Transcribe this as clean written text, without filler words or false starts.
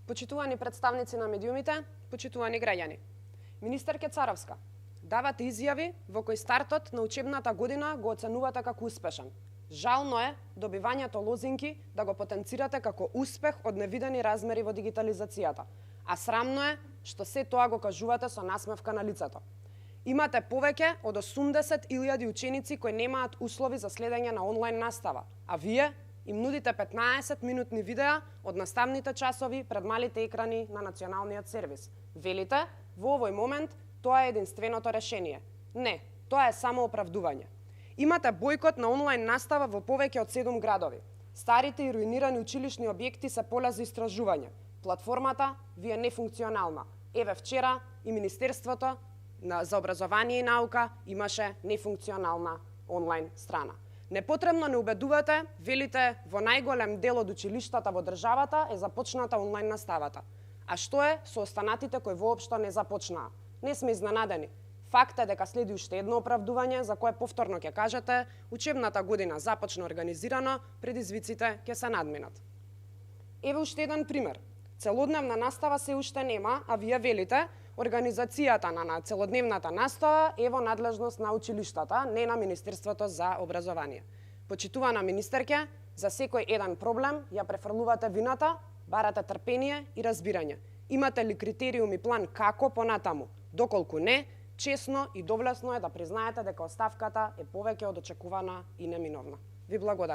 Почитувани представници на медиумите, почитувани граѓани. Министерка Царовска, давате изјави во кои стартот на учебната година го оценувате како успешен. Жално е добивањето лозинки да го потенцирате како успех од невидени размери во дигитализацијата, а срамно е што се тоа го кажувате со насмевка на лицето. Имате повеќе од 80.000 ученици кои немаат услови за следење на онлайн настава, а вие им нудите 15-минутни видеа од наставните часови пред малите екрани на националниот сервис. Велите, во овој момент тоа е единственото решение. Не, тоа е само оправдување. Имате бојкот на онлайн настава во повеќе од 7 градови. Старите и руинирани училишни објекти се поле за истражување. Платформата ви е нефункционална. Еве вчера и Министерството за образование и наука имаше нефункционална онлайн страна. Непотребно не убедувате, велите во најголем дел од училиштата во државата е започната онлайн наставата. А што е со останатите кои воопшто не започнаа? Не сме изненадени. Факт е дека следи уште едно оправдување за кое повторно ќе кажете, учебната година започна организирано, предизвиците ќе се надминат. Еве уште еден пример. Целодневна настава се уште нема, а вие велите, организацијата на целодневната настава е во надлежност на училиштата, не на Министерството за образование. Почитувана министерке, за секој еден проблем ја префрлувате вината, барате трпение и разбирање. Имате ли критериум и план како понатаму? Доколку не, чесно и довлесно е да признаете дека оставката е повеќе од очекувана и неминовна. Ви благодарам.